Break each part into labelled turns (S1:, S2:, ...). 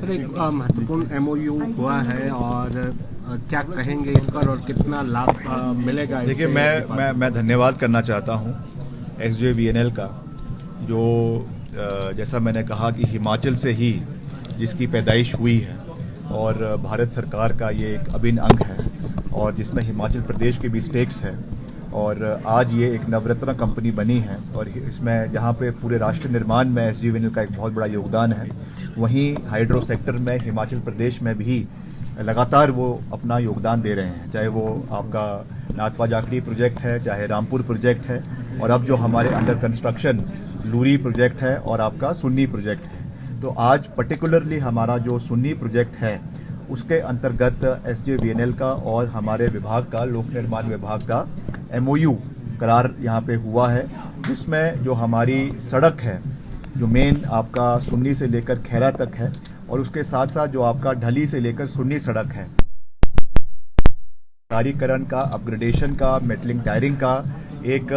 S1: Sir, एक महत्वपूर्ण MOU हुआ है और क्या कहेंगे इस पर और कितना लाभ मिलेगा?
S2: देखिए, मैं धन्यवाद करना चाहता हूँ SJVNL का, जो जैसा मैंने कहा कि हिमाचल से ही जिसकी पैदाइश हुई है और भारत सरकार का ये एक अभिन्न अंग है और जिसमें हिमाचल प्रदेश के भी स्टेक्स है और आज ये एक नवरत्न कंपनी बनी है और इसमें जहाँ पे पूरे राष्ट्र निर्माण में SJVNL का एक बहुत बड़ा योगदान है, वहीं हाइड्रो सेक्टर में हिमाचल प्रदेश में भी लगातार वो अपना योगदान दे रहे हैं, चाहे वो आपका नाथपा जाखड़ी प्रोजेक्ट है, चाहे रामपुर प्रोजेक्ट है और अब जो हमारे अंडर कंस्ट्रक्शन लूरी प्रोजेक्ट है और आपका सुन्नी प्रोजेक्ट है। तो आज पर्टिकुलरली हमारा जो सुन्नी प्रोजेक्ट है उसके अंतर्गत SJVNL का और हमारे विभाग का, लोक निर्माण विभाग का MOU करार यहाँ पे हुआ है, जिसमें जो हमारी सड़क है जो मेन आपका सुन्नी से लेकर खैरा तक है और उसके साथ साथ जो आपका ढली से लेकर सुन्नी सड़क है, कारीकरण का, अपग्रेडेशन का, मेटलिंग टायरिंग का एक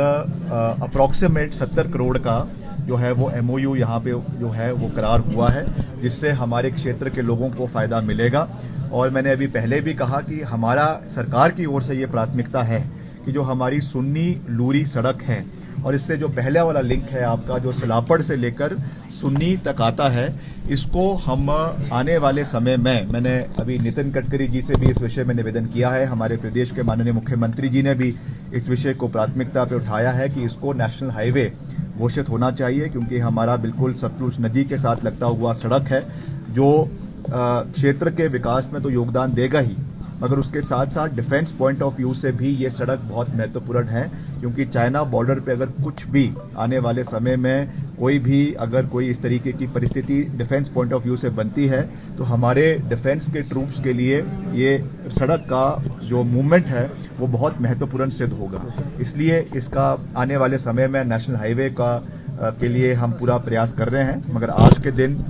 S2: अप्रॉक्सीमेट 70 करोड़ का जो है वो MOU यहाँ पे जो है वो करार हुआ है, जिससे हमारे क्षेत्र के लोगों को फ़ायदा मिलेगा। और मैंने अभी पहले भी कहा कि हमारा सरकार की ओर से ये प्राथमिकता है कि जो हमारी सुन्नी लूरी सड़क है और इससे जो पहले वाला लिंक है आपका जो सलापड़ से लेकर सुन्नी तक आता है, इसको हम आने वाले समय में, मैंने अभी नितिन गडकरी जी से भी इस विषय में निवेदन किया है, हमारे प्रदेश के माननीय मुख्यमंत्री जी ने भी इस विषय को प्राथमिकता पे उठाया है कि इसको नेशनल हाईवे घोषित होना चाहिए, क्योंकि हमारा बिल्कुल सतलुज नदी के साथ लगता हुआ सड़क है जो क्षेत्र के विकास में तो योगदान देगा ही, मगर उसके साथ साथ डिफेंस पॉइंट ऑफ व्यू से भी ये सड़क बहुत महत्वपूर्ण है, क्योंकि चाइना बॉर्डर पे अगर कुछ भी आने वाले समय में कोई भी अगर कोई इस तरीके की परिस्थिति डिफेंस पॉइंट ऑफ व्यू से बनती है तो हमारे डिफेंस के ट्रूप्स के लिए ये सड़क का जो मूवमेंट है वो बहुत महत्वपूर्ण सिद्ध होगा। इसलिए इसका आने वाले समय में नेशनल हाईवे का के लिए हम पूरा प्रयास कर रहे हैं, मगर आज के दिन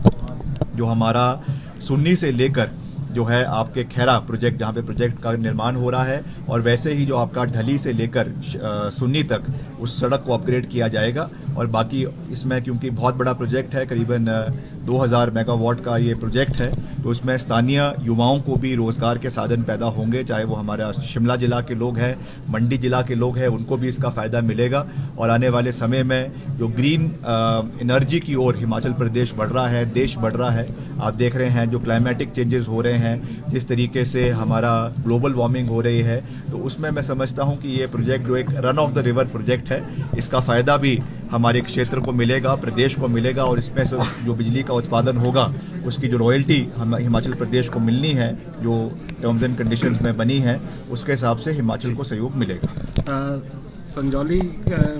S2: जो हमारा सुन्नी से लेकर जो है आपके खैरा प्रोजेक्ट, जहाँ पे प्रोजेक्ट का निर्माण हो रहा है, और वैसे ही जो आपका ढली से लेकर सुन्नी तक उस सड़क को अपग्रेड किया जाएगा। और बाकी इसमें क्योंकि बहुत बड़ा प्रोजेक्ट है, करीबन 2000 मेगावाट का ये प्रोजेक्ट है, तो उसमें स्थानीय युवाओं को भी रोजगार के साधन पैदा होंगे, चाहे वो हमारा शिमला जिला के लोग हैं, मंडी जिला के लोग हैं, उनको भी इसका फ़ायदा मिलेगा। और आने वाले समय में जो ग्रीन एनर्जी की ओर हिमाचल प्रदेश बढ़ रहा है, देश बढ़ रहा है, आप देख रहे हैं जो क्लाइमेटिक चेंजेस हो रहे हैं, जिस तरीके से हमारा ग्लोबल वार्मिंग हो रही है, तो उसमें मैं समझता हूं कि ये प्रोजेक्ट जो एक run of the river project है, इसका फ़ायदा भी हमारे क्षेत्र को मिलेगा, प्रदेश को मिलेगा, और इसमें से जो बिजली का उत्पादन होगा उसकी जो रॉयल्टी हम हिमाचल प्रदेश को मिलनी है, जो टर्म्स एंड कंडीशंस में बनी है, उसके हिसाब से हिमाचल को सहयोग मिलेगा।
S1: संजौली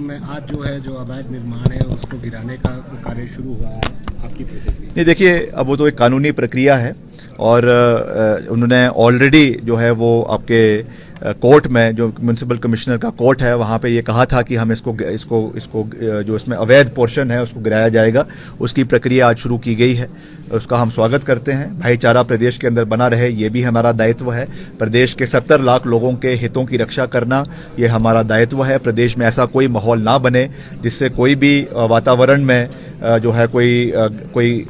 S1: में आज जो है जो अवैध निर्माण है उसको गिराने का कार्य शुरू हुआ है, आपकी प्रतिक्रिया?
S2: नहीं, देखिए, अब वो तो एक कानूनी प्रक्रिया है और उन्होंने ऑलरेडी जो है वो आपके कोर्ट में, जो म्यूनसिपल कमिश्नर का कोर्ट है, वहाँ पे ये कहा था कि हम इसको जो इसमें अवैध पोर्शन है उसको गिराया जाएगा। उसकी प्रक्रिया आज शुरू की गई है, उसका हम स्वागत करते हैं। भाईचारा प्रदेश के अंदर बना रहे, ये भी हमारा दायित्व है। प्रदेश के 70 लाख लोगों के हितों की रक्षा करना ये हमारा दायित्व है। प्रदेश में ऐसा कोई माहौल ना बने जिससे कोई भी वातावरण में जो है कोई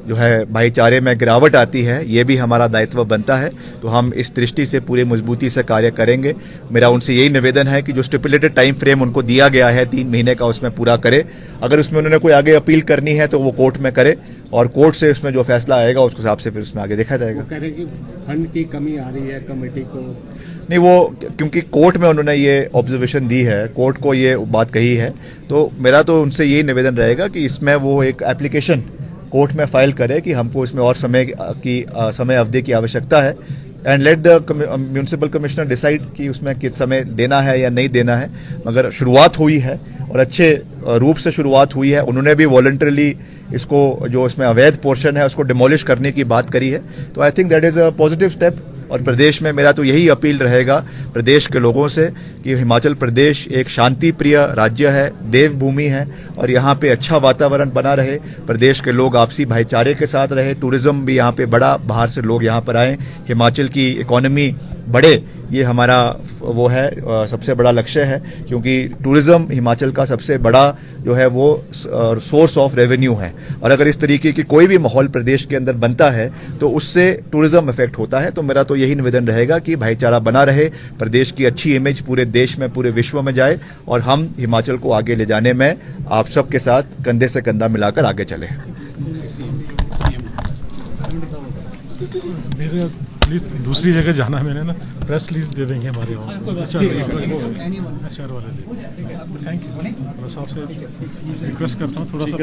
S2: जो है भाईचारे में गिरावट आती है, ये भी हमारा दायित्व बनता है। तो हम इस दृष्टि से पूरे मजबूती से कार्य करेंगे। मेरा उनसे यही निवेदन है कि जो स्टिपुलेटेड टाइम फ्रेम उनको दिया गया है 3 महीने का, उसमें पूरा करे। अगर उसमें उन्होंने कोई आगे अपील करनी है तो वो कोर्ट में करे और कोर्ट से उसमें जो फैसला आएगा उसके हिसाब से फिर उसमें आगे देखा जाएगा।
S1: वो कह रहे कि फंड की कमी आ रही है कमेटी को।
S2: नहीं, वो क्योंकि कोर्ट में उन्होंने ये ऑब्जर्वेशन दी है, कोर्ट को ये बात कही है, तो मेरा तो उनसे यही निवेदन रहेगा कि इसमें वो एक एप्लीकेशन कोर्ट में फाइल करे कि हमको इसमें और समय अवधि की आवश्यकता है, and let the municipal commissioner decide कि उसमें किस समय देना है या नहीं देना है। मगर शुरुआत हुई है और अच्छे रूप से शुरुआत हुई है। उन्होंने भी वॉलंटरली इसको, जो इसमें अवैध पोर्शन है, उसको डिमोलिश करने की बात करी है। तो I think that is a positive step. और प्रदेश में मेरा तो यही अपील रहेगा प्रदेश के लोगों से कि हिमाचल प्रदेश एक शांति प्रिय राज्य है, देवभूमि है, और यहाँ पे अच्छा वातावरण बना रहे, प्रदेश के लोग आपसी भाईचारे के साथ रहे, टूरिज्म भी यहाँ पे बड़ा, बाहर से लोग यहाँ पर आएँ, हिमाचल की इकोनॉमी बढ़े, ये हमारा वो है सबसे बड़ा लक्ष्य है, क्योंकि टूरिज़्म हिमाचल का सबसे बड़ा जो है वो सोर्स ऑफ रेवेन्यू है। और अगर इस तरीके की कोई भी माहौल प्रदेश के अंदर बनता है तो उससे टूरिज़्म इफेक्ट होता है। तो मेरा तो यही निवेदन रहेगा कि भाईचारा बना रहे, प्रदेश की अच्छी इमेज पूरे देश में, पूरे विश्व में जाए और हम हिमाचल को आगे ले जाने में आप सबके साथ कंधे से कंधा मिलाकर आगे चलें।
S3: मेरे लिए दूसरी जगह जाना है, मैंने ना प्रेस रिलीज दे देंगे हमारे वहाँ शहर वाले। थैंक यू, बस आपसे रिक्वेस्ट करता हूँ थोड़ा सा।